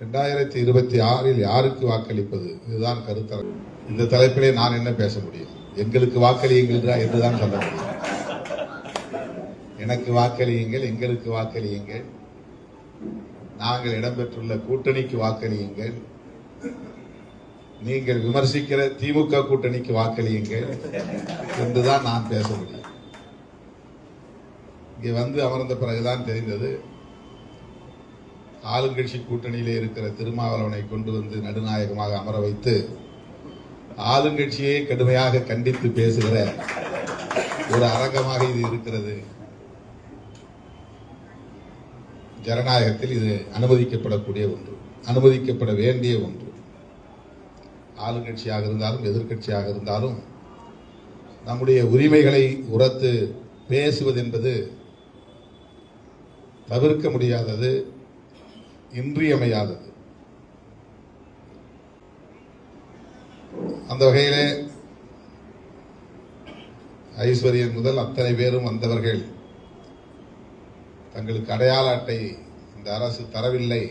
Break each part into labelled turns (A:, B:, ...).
A: 2026 யாருக்கு வாக்களிப்பது, இதுதான் கருத்தரங்கு. இந்த தலைப்பிலே நான் என்ன பேச முடியும்? எங்களுக்கு வாக்களியுங்கள் என்றுதான் சொல்ல முடியும். எனக்கு வாக்களியுங்கள், எங்களுக்கு வாக்களியுங்கள், நாங்கள் இடம்பெற்றுள்ள கூட்டணிக்கு வாக்களியுங்கள், நீங்கள் விமர்சிக்கிற திமுக கூட்டணிக்கு வாக்களியுங்கள் என்றுதான் நான் பேச முடியும். இங்கே வந்து அமர்ந்த பிறகுதான் தெரிந்தது, ஆளுங்கட்சி கூட்டணியிலே இருக்கிற திருமாவளவனை கொண்டு வந்து நடுநாயகமாக அமர வைத்து ஆளுங்கட்சியை கடுமையாக கண்டித்து பேசுகிற ஒரு அரங்கமாக இது இருக்கிறது. ஜனநாயகத்தில் இது அனுமதிக்கப்படக்கூடிய ஒன்று, அனுமதிக்கப்பட வேண்டிய ஒன்று. ஆளுங்கட்சியாக இருந்தாலும் எதிர்கட்சியாக இருந்தாலும் நம்முடைய உரிமைகளை உரத்து பேசுவது என்பது தவிர்க்க முடியாதது, இன்றியமையாதது. அந்த வகையிலே ஐஸ்வர்யன் முதல் அத்தனை பேரும் வந்தவர்கள் தங்களுக்கு அடையாள அட்டை இந்த அரசு தரவில்லை,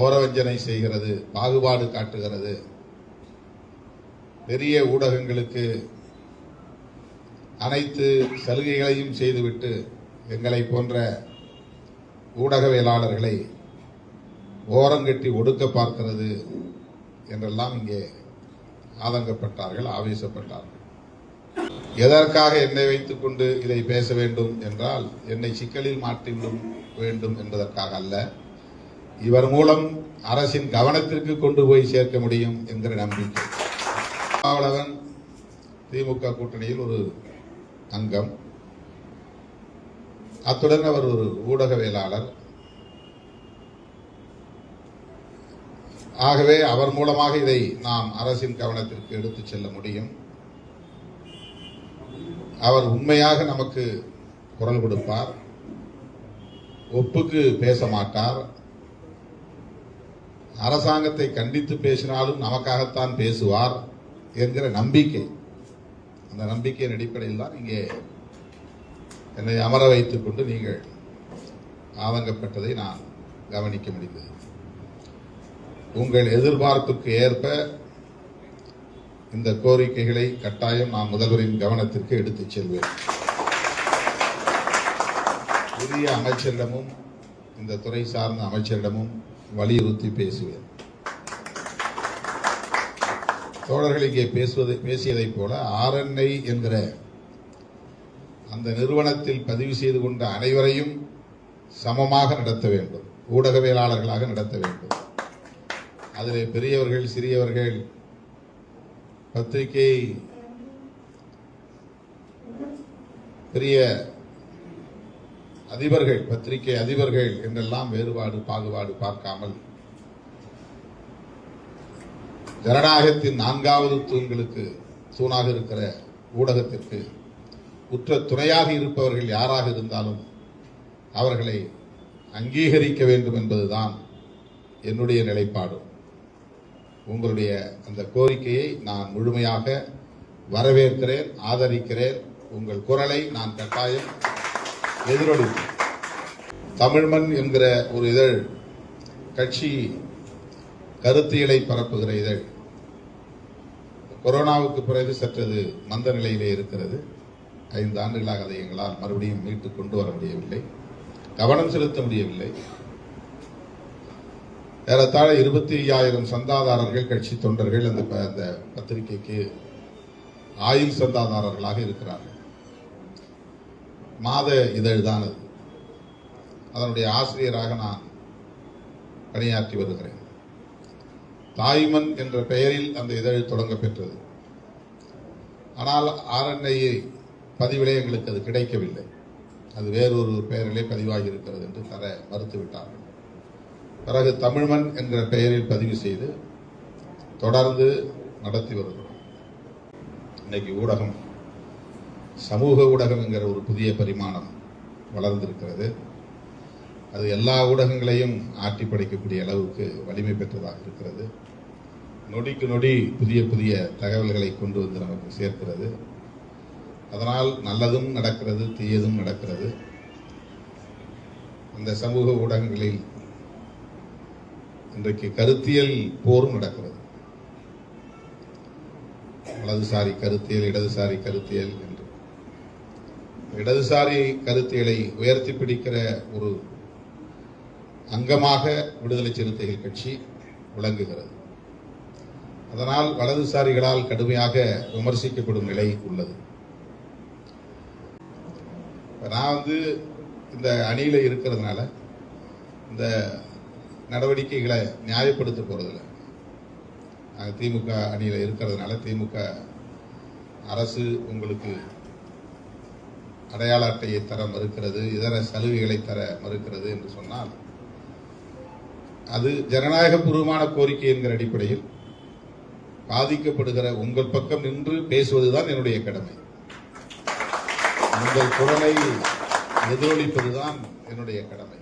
A: ஓரவஞ்சனை செய்கிறது, பாகுபாடு காட்டுகிறது, பெரிய ஊடகங்களுக்கு அனைத்து சலுகைகளையும் செய்துவிட்டு எங்களை போன்ற ஊடகவியலாளர்களை ஓரங்கட்டி ஒடுக்க பார்க்கிறது என்றெல்லாம் இங்கே ஆதங்கப்பட்டார்கள், ஆவேசப்பட்டார்கள். எதற்காக என்னை வைத்துக் கொண்டு இதை பேச வேண்டும் என்றால், என்னை சிக்கலில் மாற்றிவிட வேண்டும் என்பதற்காக அல்ல, இவர் மூலம் அரசின் கவனத்திற்கு கொண்டு போய் சேர்க்க முடியும் என்கிற நம்பிக்கை. திருமாவளவன் திமுக கூட்டணியில் ஒரு அங்கம், அத்துடன் அவர் ஒரு ஊடகவியலாளர். ஆகவே அவர் மூலமாக இதை நாம் அரசின் கவனத்திற்கு எடுத்துச் செல்ல முடியும். அவர் உண்மையாக நமக்கு குரல் கொடுப்பார், ஒப்புக்கு பேச மாட்டார், அரசாங்கத்தை கண்டித்து பேசினாலும் நமக்காகத்தான் பேசுவார் என்கிற நம்பிக்கை. அந்த நம்பிக்கையின் அடிப்படையில் தான் இங்கே என்னை அமர வைத்துக் கொண்டு நீங்கள் ஆதங்கப்பட்டதை நான் கவனிக்க முடிந்தது. உங்கள் எதிர்பார்ப்புக்கு ஏற்ப இந்த கோரிக்கைகளை கட்டாயம் நான் முதல்வரின் கவனத்திற்கு எடுத்துச் செல்வேன். புதிய அமைச்சரிடமும் இந்த துறை சார்ந்த அமைச்சரிடமும் வலியுறுத்தி பேசுவேன். தோழர்கள் இங்கே பேசியதைப் போல RNI என்கிற அந்த நிறுவனத்தில் பதிவு செய்து கொண்ட அனைவரையும் சமமாக நடத்த வேண்டும், ஊடகவியலாளர்களாக நடத்த வேண்டும். அதிலே பெரியவர்கள், சிறியவர்கள், பத்திரிகை பெரிய அதிபர்கள், பத்திரிகை அதிபர்கள் என்றெல்லாம் வேறுபாடு பாகுபாடு பார்க்காமல் ஜனநாயகத்தின் 4வது தூணாக இருக்கிற ஊடகத்திற்கு உற்ற துணையாக இருப்பவர்கள் யாராக இருந்தாலும் அவர்களை அங்கீகரிக்க வேண்டும் என்பதுதான் என்னுடைய நிலைப்பாடு. உங்களுடைய அந்த கோரிக்கையை நான் முழுமையாக வரவேற்கிறேன், ஆதரிக்கிறேன். உங்கள் குரலை நான் கட்டாயம் எதிரொலிப்பேன். தமிழ்மண் என்கிற ஒரு இதழ், கட்சி கருத்தியலை பரப்புகிற இதழ், கொரோனாவுக்கு பிறகு சற்றது மந்த நிலையிலே இருக்கிறது. 5 ஆண்டுகளாக அதை எங்களால் மறுபடியும் மீட்டு கொண்டு வர முடியவில்லை, கவனம் செலுத்த முடியவில்லை. ஏறத்தாழ 25,000 சந்தாதாரர்கள், கட்சி தொண்டர்கள் அந்த பத்திரிகைக்கு ஆயுள் சந்தாதாரர்களாக இருக்கிறார்கள். மாத இதழ் தான் அது. அதனுடைய ஆசிரியராக நான் பணியாற்றி வருகிறேன். தாய்மண் என்ற பெயரில் அந்த இதழ் தொடங்க பெற்றது. ஆனால் RNI பதிவிலே எங்களுக்கு அது கிடைக்கவில்லை, அது வேறொரு பெயரிலே பதிவாகி இருக்கிறது என்று தர மறுத்துவிட்டார்கள். பிறகு தமிழ்மண் என்ற பெயரில் பதிவு செய்து தொடர்ந்து நடத்தி வருகிறோம். இன்னைக்கு ஊடகம், சமூக ஊடகம் என்கிற ஒரு புதிய பரிமாணம் வளர்ந்திருக்கிறது. அது எல்லா ஊடகங்களையும் ஆட்டி படைக்கக்கூடிய அளவுக்கு வலிமை பெற்றதாக இருக்கிறது. நொடிக்கு நொடி புதிய புதிய தகவல்களை கொண்டு வந்து நமக்கு சேர்க்கிறது. அதனால் நல்லதும் நடக்கிறது, தீயதும் நடக்கிறது. அந்த சமூக ஊடகங்களில் இன்றைக்கு கருத்தியல் போரும் நடக்கிறது. வலதுசாரி கருத்தியல், இடதுசாரி கருத்தியல் என்று. இடதுசாரி கருத்தியலை உயர்த்தி பிடிக்கிற ஒரு அங்கமாக விடுதலை சிறுத்தைகள் கட்சி விளங்குகிறது. அதனால் வலதுசாரிகளால் கடுமையாக விமர்சிக்கப்படும் நிலை உள்ளது. நான் இந்த அணியில இருக்கிறதுனால இந்த நடவடிக்கைகளை நியாயப்படுத்த போறதில்லை. நாங்கள் திமுக அணியில இருக்கிறதுனால திமுக அரசு உங்களுக்கு அடையாள அட்டையை தர மறுக்கிறது, இதர சலுகைகளை தர மறுக்கிறது என்று சொன்னால் அது ஜனநாயகபூர்வமான கோரிக்கை என்கிற அடிப்படையில் பாதிக்கப்படுகிற உங்கள் பக்கம் நின்று பேசுவதுதான் என்னுடைய கடமை. உங்கள் குரலை எதிரொலிப்பதுதான் என்னுடைய கடமை.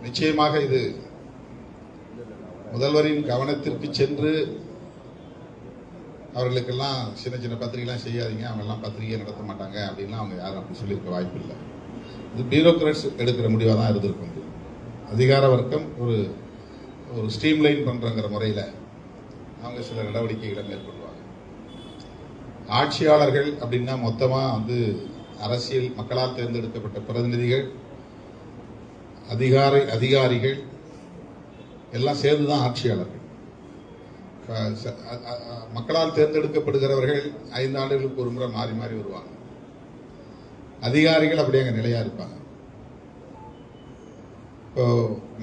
A: நிச்சயமாக இது முதல்வரின் கவனத்திற்கு சென்று அவர்களுக்கெல்லாம் சின்ன சின்ன பத்திரிகைலாம் செய்யாதீங்க, அவங்க எல்லாம் பத்திரிகை நடத்த மாட்டாங்க அப்படின்லாம் அவங்க யாரும் அப்படி சொல்லியிருக்க வாய்ப்பு இல்லை. இது பியூரோக்ராட்ஸ் எடுக்கிற முடிவாக தான் இருந்திருக்க முடியும். அதிகார வர்க்கம் ஒரு ஸ்ட்ரீம்லைன் பண்றங்கிற முறையில் அவங்க சில நடவடிக்கைகளை மேற்கொள்வாங்க. ஆட்சியாளர்கள் அப்படின்னா மொத்தமா அரசியல் மக்களால் தேர்ந்தெடுக்கப்பட்ட பிரதிநிதிகள், அதிகாரிகள் எல்லாம் சேர்ந்துதான் ஆட்சியாளர்கள். மக்களால் தேர்ந்தெடுக்கப்படுகிறவர்கள் 5 ஆண்டுகளுக்கு ஒரு முறை மாறி மாறி வருவாங்க. அதிகாரிகள் அப்படி அங்க நிலையா இருப்பாங்க. இப்போ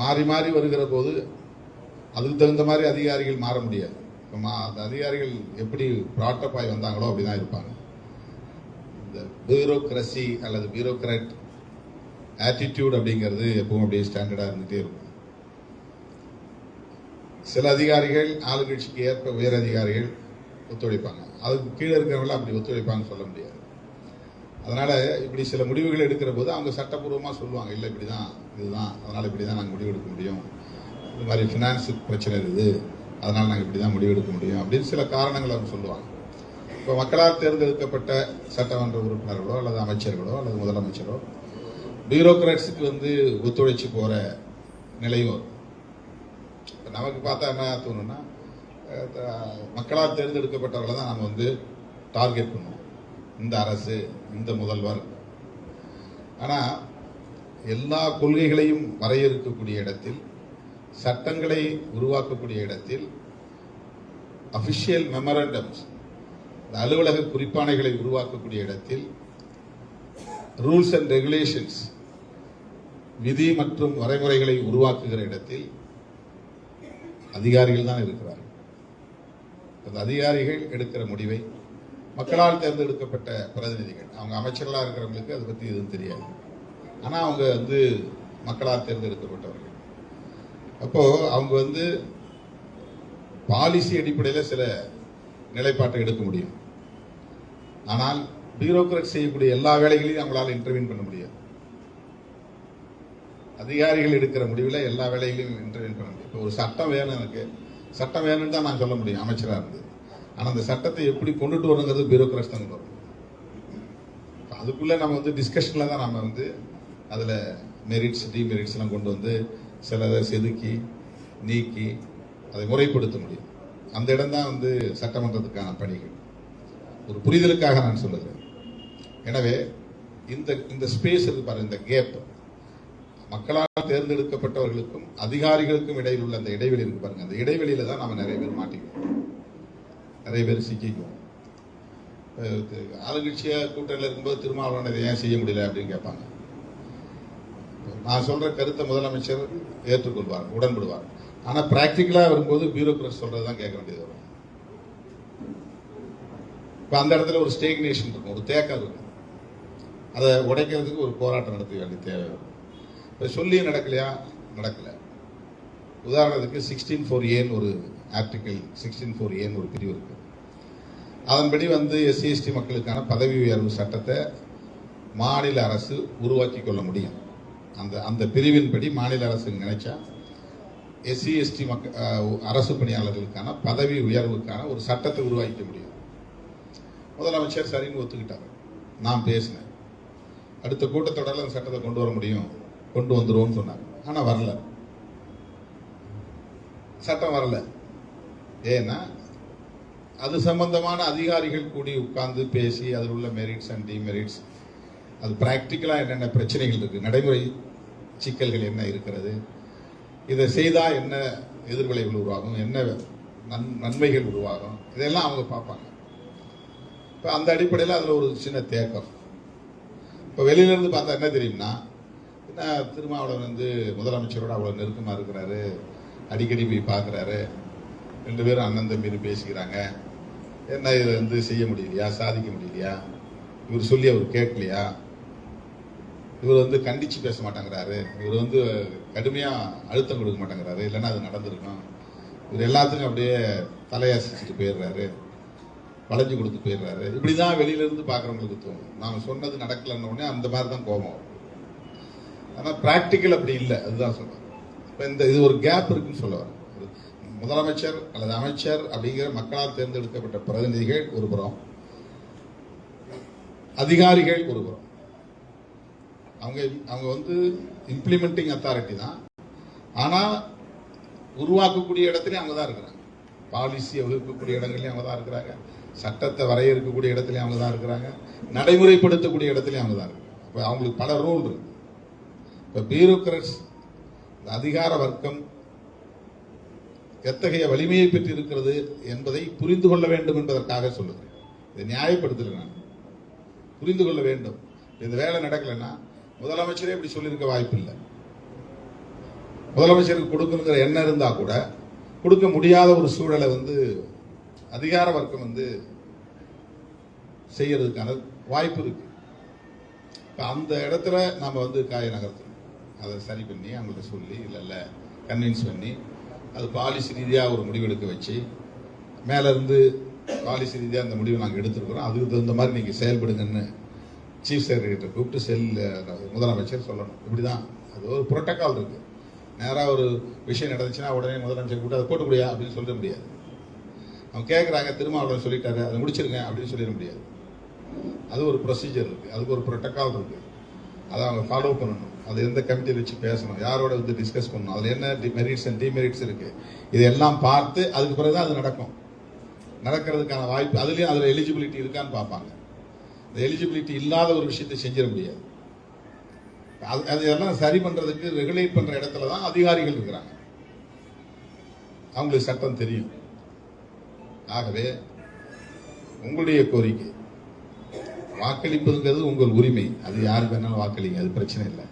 A: மாறி மாறி வருகிற போது அதுக்கு தகுந்த மாதிரி அதிகாரிகள் மாற முடியாது. அந்த அதிகாரிகள் எப்படி ப்ராட்டப் ஆகி வந்தாங்களோ அப்படிதான் இருப்பாங்க. இந்த பியூரோக்ரசி அல்லது பியூரோக்ராட் ஆட்டிடியூட் அப்படிங்கிறது எப்பவும் அப்படியே ஸ்டாண்டர்டா இருந்துட்டே இருக்கும். சில அதிகாரிகள் ஆளுங்கட்சிக்கு ஏற்ப உயர் அதிகாரிகள் ஒத்துழைப்பாங்க, அதுக்கு கீழே இருக்கிறவங்க அப்படி ஒத்துழைப்பாங்கன்னு சொல்ல முடியாது. அதனால இப்படி சில முடிவுகள் எடுக்கிற போது அவங்க சட்டப்பூர்வமாக சொல்லுவாங்க, இல்லை இப்படிதான் இதுதான், அதனால இப்படிதான் நாங்கள் முடிவு எடுக்க முடியும், இது மாதிரி ஃபினான்ஸ் பிரச்சனை இருக்குது, அதனால நாங்கள் இப்படிதான் முடிவு எடுக்க முடியும் அப்படின்னு சில காரணங்கள் அவங்க சொல்லுவாங்க. இப்போ மக்களால் தேர்ந்தெடுக்கப்பட்ட சட்டமன்ற உறுப்பினர்களோ அல்லது அமைச்சர்களோ அல்லது முதலமைச்சரோ பியூரோக்ராட்ஸுக்கு ஒத்துழைச்சு போற நிலையும் வரும். நமக்கு பார்த்தா என்ன தோணும்னா, மக்களால் தேர்ந்தெடுக்கப்பட்டவர்களை தான் நம்ம டார்கெட் பண்ணுவோம், இந்த அரசு, இந்த முதல்வர். ஆனா எல்லா கொள்கைகளையும் வரையறுக்கக்கூடிய இடத்தில், சட்டங்களை உருவாக்கக்கூடிய இடத்தில், அபிஷியல் மெமரண்டம்ஸ் அலுவலக குறிப்பாணைகளை உருவாக்கக்கூடிய இடத்தில், ரூல்ஸ் அண்ட் ரெகுலேஷன்ஸ் விதி மற்றும் வரைமுறைகளை உருவாக்குகிற இடத்தில் அதிகாரிகள் தான் இருக்கிறார்கள். அந்த அதிகாரிகள் எடுக்கிற முடிவை மக்களால் தேர்ந்தெடுக்கப்பட்ட பிரதிநிதிகள், அவங்க அமைச்சர்களாக இருக்கிறவங்களுக்கு அதை பற்றி எதுவும் தெரியாது, ஆனா அவங்க மக்களால் தேர்ந்தெடுக்கப்பட்டவர்கள். அப்போ அவங்க பாலிசி அடிப்படையில் சில நிலைப்பாட்டை எடுக்க முடியும். ஆனால் பியூரோக்ராட் செய்யக்கூடிய எல்லா வேலைகளையும் அவங்களால இன்டர்வீன் பண்ண முடியாது. அதிகாரிகள் எடுக்கிற முடிவில் எல்லா வேலைகளையும் இன்டர்வீன் பண்ண முடியும். இப்போ ஒரு சட்டம் வேணும், எனக்கு சட்டம் வேணும்னு தான் நான் சொல்ல முடியும் அமைச்சராக இருந்து. ஆனால் அந்த சட்டத்தை எப்படி கொண்டுட்டு வரணுங்கிறது பியூரோக்ராட்ஸ் தான் வரும். அதுக்குள்ள நம்ம டிஸ்கஷன்ல தான் நம்ம அதில் மெரிட்ஸ் டிமெரிட்ஸ் எல்லாம் கொண்டு சிலதை செதுக்கி நீக்கி அதை முறைப்படுத்த முடியும். அந்த இடம் தான் சட்டமன்றத்துக்கான பணிகள். ஒரு புரிதலுக்காக நான் சொல்லுகிறேன். எனவே இந்த ஸ்பேஸ் இருக்கு பாருங்க, இந்த கேப், மக்களால் தேர்ந்தெடுக்கப்பட்டவர்களுக்கும் அதிகாரிகளுக்கும் இடையில் உள்ள அந்த இடைவெளி இருக்கு பாருங்க, அந்த இடைவெளியில தான் நம்ம நிறைய பேர் மாட்டிக்குவோம், நிறைய பேர் சிக்கிக்குவோம். ஆளுங்கட்சியா கூட்டணியில் இருக்கும்போது திருமாவளவன் இதை ஏன் செய்ய முடியல அப்படின்னு கேட்பாங்க. நான் சொல்ற கருத்தை முதலமைச்சர் ஏற்றுக்கொள்வார், உடன்படுவார். ஆனா பிராக்டிக்கலா வரும்போது பியூரோக்ராட் சொல்றதுதான் கேட்க வேண்டியது வரும். இப்ப அந்த இடத்துல ஒரு ஸ்டேக்னேஷன் இருக்கும், ஒரு தேக்கம் இருக்கும். அதை உடைக்கிறதுக்கு ஒரு போராட்டம் நடத்த வேண்டிய தேவை வரும். இப்ப சொல்லி நடக்கலையா? நடக்கல. உதாரணத்துக்கு 16(4A) ஒரு ஆர்டிகிள் 16(4A) ஒரு பிரிவு இருக்கு. அதன்படி SC/ST மக்களுக்கான பதவி உயர்வு சட்டத்தை மாநில அரசு உருவாக்கி கொள்ள முடியும். அந்த பிரிவின்படி மாநில அரசு நினைச்சா SC/ST அரசு பணியாளர்களுக்கான பதவி உயர்வுக்கான ஒரு சட்டத்தை உருவாக்க முடியும். முதலமைச்சர் சரின்னு ஒத்துக்கிட்டார். நான் பேசினேன், அடுத்த கூட்டத்தொடரில் அந்த சட்டத்தை கொண்டு வர முடியும், கொண்டு வந்துருவோம்னு சொன்னாங்க. ஆனால் வரல. சட்டம் வரல. ஏன்னா அது சம்பந்தமான அதிகாரிகள் கூடி உட்கார்ந்து பேசி அதில் உள்ள மெரிட்ஸ் அண்ட் டிமெரிட்ஸ், அது பிராக்டிக்கலா என்னென்ன பிரச்சனைகள் இருக்கு, நடைமுறை சிக்கல்கள் என்ன இருக்கிறது, இதை செய்தா என்ன எதிர்விளைவுகள் உருவாகும், என்ன நன்மைகள் உருவாகும், இதெல்லாம் அவங்க பார்ப்பாங்க. இப்போ அந்த அடிப்படையில் அதில் ஒரு சின்ன தேக்கம். இப்போ வெளியிலேருந்து பார்த்தா என்ன தெரியும்னா, என்ன திருமாவளவன் வந்து முதலமைச்சரோட அவ்வளோ நெருக்கமாக இருக்கிறாரு, அடிக்கடி போய் பார்க்குறாரு, 2 பேரும் அண்ணன் தம்பி பேசிக்கிறாங்க, என்ன இதை வந்து செய்ய முடியலையா, சாதிக்க முடியலையா, இவர் சொல்லி அவர் கேட்கலையா, இவர் வந்து கண்டிச்சு பேச மாட்டேங்கிறாரு, இவர் வந்து கடுமையாக அழுத்தம் கொடுக்க மாட்டேங்கிறாரு, இல்லைன்னா அது நடந்திருக்கும், இவர் எல்லாத்துக்கும் அப்படியே தலையாசிச்சுட்டு போயிடுறாரு, வளைஞ்சு கொடுத்து போயிடுறாரு. இப்படிதான் வெளியிலிருந்து பார்க்குறவங்களுக்கு தோணும். நாம் சொன்னது நடக்கலன்னு உடனே அந்த மாதிரி தான் கோபம் வரும். ஆனால் பிராக்டிக்கல் அப்படி இல்லை, அதுதான் சொல்றேன். இப்போ இது ஒரு கேப் இருக்குன்னு சொல்ல வரேன். முதலமைச்சர் அல்லது அமைச்சர் அப்படிங்கிற மக்களால் தேர்ந்தெடுக்கப்பட்ட பிரதிநிதிகள் ஒரு புறம், அதிகாரிகள் ஒரு புறம். அவங்க வந்து இம்ப்ளிமெண்டிங் அத்தாரிட்டி தான். ஆனால் உருவாக்கக்கூடிய இடத்துலையும் அவங்க தான் இருக்கிறாங்க, பாலிசியை வகுக்கக்கூடிய இடங்கள்லையும் அவங்க தான் இருக்கிறாங்க, சட்டத்தை வரையறுக்கக்கூடிய இடத்துலையும் அவங்க தான் இருக்கிறாங்க, நடைமுறைப்படுத்தக்கூடிய இடத்துலையும் அவங்க தான் இருக்கிறாங்க. இப்போ அவங்களுக்கு பல ரோல் இருக்கு. இப்போ பியூரோக்ரட்ஸ், அதிகார வர்க்கம் எத்தகைய வலிமையை பெற்று இருக்கிறது என்பதை புரிந்து கொள்ள வேண்டும் என்பதற்காக சொல்லுகிறேன். இதை நியாயப்படுத்தல, நான் புரிந்து கொள்ள வேண்டும். இந்த வேலை நடக்கலைன்னா முதலமைச்சரே இப்படி சொல்லியிருக்க வாய்ப்பு இல்லை. முதலமைச்சருக்கு கொடுக்கணுங்கிற எண்ணம் இருந்தா கூட கொடுக்க முடியாத ஒரு சூழலை வந்து அதிகார வர்க்கம் வந்து செய்யறதுக்கான வாய்ப்பு இருக்கு. அந்த இடத்துல நாம வந்து காய நகர்த்தணும், அதை சரி பண்ணி அவங்கள்ட்ட சொல்லி இல்ல கன்வின்ஸ் பண்ணி அது பாலிசி ரீதியாக ஒரு முடிவெடுக்க வச்சு, மேல இருந்து பாலிசி ரீதியாக அந்த முடிவை நாங்கள் எடுத்துருக்கிறோம், அதுக்கு தகுந்த மாதிரி நீங்க செயல்படுங்கன்னு சீஃப் செக்ரட்டரி கூப்பிட்டு முதலமைச்சர் சொல்லணும். இப்படிதான் அது ஒரு புரோட்டோகால் இருக்கு. நேராக ஒரு விஷயம் நடந்துச்சுன்னா உடனே முதலமைச்சர் கூப்பிட்டு அதை போட்டுக்கூடியா அப்படின்னு சொல்ல முடியாது. அவங்க கேட்குறாங்க, திருமாவளவன் சொல்லிட்டாரு, அதை முடிச்சிருங்க அப்படின்னு சொல்லிட முடியாது. அது ஒரு ப்ரொசீஜர் இருக்கு, அதுக்கு ஒரு புரோட்டோகால் இருக்கு, அதை அவங்க ஃபாலோ பண்ணணும். அது எந்த கமிட்டியில் வச்சு பேசணும், யாரோட வந்து டிஸ்கஸ் பண்ணணும், அதில் என்ன மெரிட்ஸ் அண்ட் டிமெரிட்ஸ் இருக்கு, இதெல்லாம் பார்த்து அதுக்கு பிறகுதான் அது நடக்கும். நடக்கிறதுக்கான வாய்ப்பு அதுலேயும் அதில் எலிஜிபிலிட்டி இருக்கான்னு பார்ப்பாங்க. இந்த எலிஜிபிலிட்டி இல்லாத ஒரு விஷயத்தை செஞ்சிட முடியாது. அதெல்லாம் சரி பண்றதுக்கு ரெகுலேட் பண்ற இடத்துல தான் அதிகாரிகள் இருக்கிறாங்க, அவங்களுக்கு சட்டம் தெரியும். ஆகவே உங்களுடைய கோரிக்கை, வாக்களிப்பதுங்கிறது உங்கள் உரிமை, அது யாருக்கு வேணாலும் வாக்களிங்க, அது பிரச்சனை இல்லை.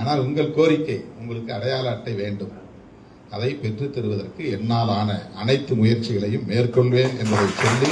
A: ஆனால் உங்கள் கோரிக்கை, உங்களுக்கு அடையாள அட்டை வேண்டும், அதை பெற்றுத் தருவதற்கு என்னாலான அனைத்து முயற்சிகளையும் மேற்கொள்வேன் என்பதை சொல்லி